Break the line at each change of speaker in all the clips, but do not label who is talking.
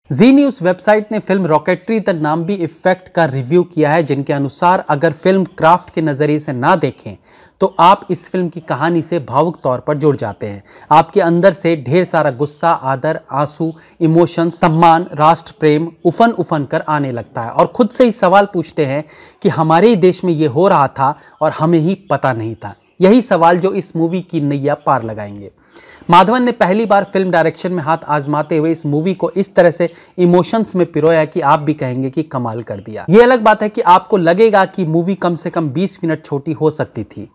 जी news website ने film rocketry the Nambi effect का review किया है, जिनके अनुसार अगर फिल्म क्राफ्ट के नज़रिए से ना देखें तो आप इस फिल्म की कहानी से भावुक तौर पर जुड़ जाते हैं। आपके अंदर से ढेर सारा गुस्सा, आदर, आंसू, इमोशन, सम्मान, राष्ट्र प्रेम उफन उफन कर आने लगता है और खुद से ही सवाल पूछते हैं कि हमारे ही देश में ये हो रहा था और हमें ही पता नहीं था। यही सवाल जो इस मूवी की नैया पार लगाएंगे। माधवन ने पहली बार फिल्म डायरेक्शन में हाथ आजमाते हुए इस मूवी को इस तरह से इमोशंस में पिरोया कि आप भी कहेंगे कि कमाल कर दिया। ये अलग बात है कि आपको लगेगा कि मूवी कम से कम 20 मिनट छोटी हो सकती थी।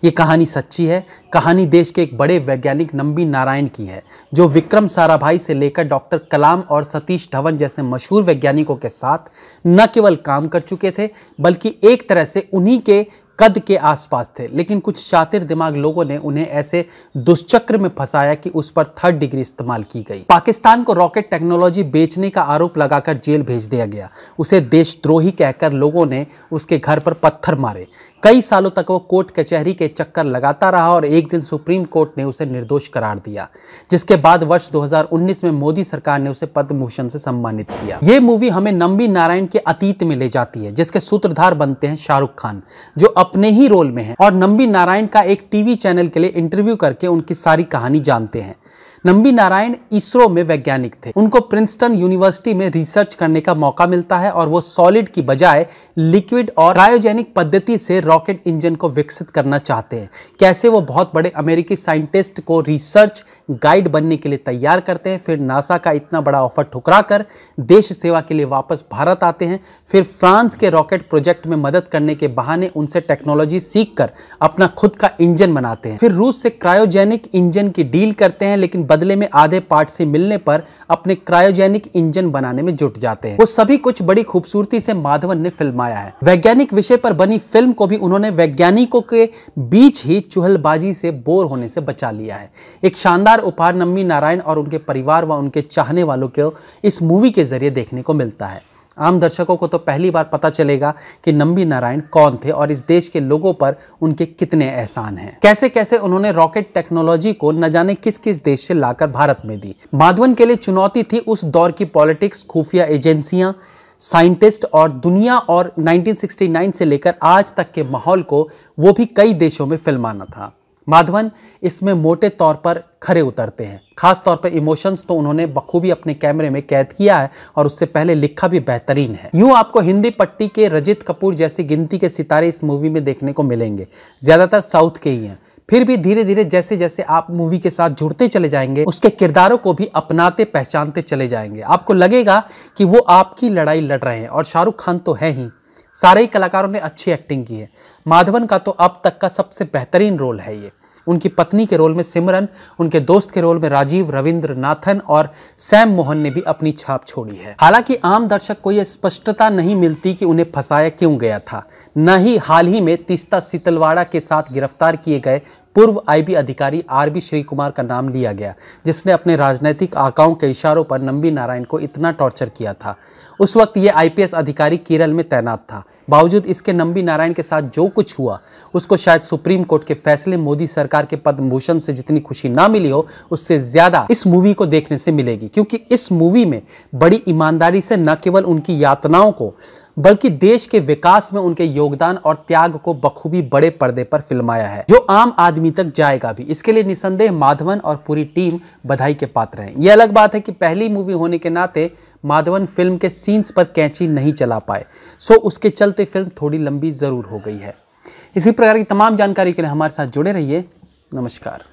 ये कहानी सच्ची है। कहानी देश के एक बड़े वैज्ञानिक नंबी नारायण की है, जो विक्रम साराभाई से लेकर डॉक्टर कलाम और सतीश धवन जैसे मशहूर वैज्ञानिकों के साथ न केवल काम कर चुके थे, बल्कि एक तरह से उन्हीं के कद के आसपास थे। लेकिन कुछ शातिर दिमाग लोगों ने उन्हें ऐसे दुष्चक्र में फंसाया कि उस पर 3rd डिग्री इस्तेमाल की गई। पाकिस्तान को रॉकेट टेक्नोलॉजी बेचने का आरोप लगाकर जेल भेज दिया गया। उसे देशद्रोही कहकर लोगों ने उसके घर पर पत्थर मारे। कई सालों तक वो कोर्ट कचहरी के चक्कर लगाता रहा और एक दिन सुप्रीम कोर्ट ने उसे निर्दोष करार दिया, जिसके बाद वर्ष 2019 में मोदी सरकार ने उसे पद्म भूषण से सम्मानित किया। ये मूवी हमें नंबी नारायण के अतीत में ले जाती है, जिसके सूत्रधार बनते हैं शाहरुख खान, जो अपने ही रोल में है और नंबी नारायण का एक टीवी चैनल के लिए इंटरव्यू करके उनकी सारी कहानी जानते हैं। नंबी नारायण इसरो में वैज्ञानिक थे। उनको प्रिंसटन यूनिवर्सिटी में रिसर्च करने का मौका मिलता है और वो सॉलिड की बजाय लिक्विड और क्रायोजेनिक पद्धति से रॉकेट इंजन को विकसित करना चाहते हैं। कैसे वो बहुत बड़े अमेरिकी साइंटिस्ट को रिसर्च गाइड बनने के लिए तैयार करते हैं, फिर नासा का इतना बड़ा ऑफर ठुकरा कर देश सेवा के लिए वापस भारत आते हैं, फिर फ्रांस के रॉकेट प्रोजेक्ट में मदद करने के बहाने उनसे टेक्नोलॉजी सीखकर अपना खुद का इंजन बनाते हैं, फिर रूस से क्रायोजेनिक इंजन की डील करते हैं, लेकिन बदले में आधे पार्ट से मिलने पर अपने क्रायोजेनिक इंजन बनाने में जुट जाते हैं। वो सभी कुछ बड़ी खूबसूरती से माधवन ने फिल्माया है। वैज्ञानिक विषय पर बनी फिल्म को भी उन्होंने वैज्ञानिकों के बीच ही चुहलबाजी से बोर होने से बचा लिया है। एक शानदार उपहार नंबी नारायण और उनके परिवार व उनके चाहने वालों को इस मूवी के जरिए देखने को मिलता है। आम दर्शकों को तो पहली बार पता चलेगा कि नंबी नारायण कौन थे और इस देश के लोगों पर उनके कितने एहसान हैं। कैसे कैसे उन्होंने रॉकेट टेक्नोलॉजी को न जाने किस किस देश से लाकर भारत में दी। माधवन के लिए चुनौती थी उस दौर की पॉलिटिक्स, खुफिया एजेंसियां, साइंटिस्ट और दुनिया और 1969 से लेकर आज तक के माहौल को वो भी कई देशों में फिल्माना था। माधवन इसमें मोटे तौर पर खरे उतरते हैं। खास तौर पर इमोशंस तो उन्होंने बखूबी अपने कैमरे में कैद किया है और उससे पहले लिखा भी बेहतरीन है। यूं आपको हिंदी पट्टी के रजित कपूर जैसी गिनती के सितारे इस मूवी में देखने को मिलेंगे, ज्यादातर साउथ के ही हैं। फिर भी धीरे धीरे जैसे जैसे आप मूवी के साथ जुड़ते चले जाएंगे, उसके किरदारों को भी अपनाते पहचानते चले जाएंगे। आपको लगेगा कि वो आपकी लड़ाई लड़ रहे हैं और शाहरुख खान तो है ही। सारे ही कलाकारों ने अच्छी एक्टिंग की है। माधवन का तो अब तक का सबसे बेहतरीन रोल है ये। उनकी पत्नी के रोल में सिमरन, उनके दोस्त के रोल में राजीव रविंद्रनाथन और सैम मोहन ने भी अपनी छाप छोड़ी है। हालांकि आम दर्शक को यह स्पष्टता नहीं मिलती कि उन्हें फंसाया क्यों गया था। न ही हाल ही में तीस्ता सितलवाड़ा के साथ गिरफ्तार किए गए पूर्व IB अधिकारी RB श्री कुमार का नाम लिया गया, जिसने अपने राजनीतिक आकाओं के इशारों पर नंबी नारायण को इतना टॉर्चर किया था। उस वक्त ये IPS अधिकारी केरल में तैनात था। बावजूद इसके नंबी नारायण के साथ जो कुछ हुआ, उसको शायद सुप्रीम कोर्ट के फैसले, मोदी सरकार के पद्म भूषण से जितनी खुशी ना मिली हो, उससे ज्यादा इस मूवी को देखने से मिलेगी। क्योंकि इस मूवी में बड़ी ईमानदारी से न केवल उनकी यातनाओं को बल्कि देश के विकास में उनके योगदान और त्याग को बखूबी बड़े पर्दे पर फिल्माया है, जो आम आदमी तक जाएगा भी। इसके लिए निसंदेह माधवन और पूरी टीम बधाई के पात्र हैं। यह अलग बात है कि पहली मूवी होने के नाते माधवन फिल्म के सीन्स पर कैंची नहीं चला पाए, सो उसके चलते फिल्म थोड़ी लंबी जरूर हो गई है। इसी प्रकार की तमाम जानकारी के लिए हमारे साथ जुड़े रहिए। नमस्कार।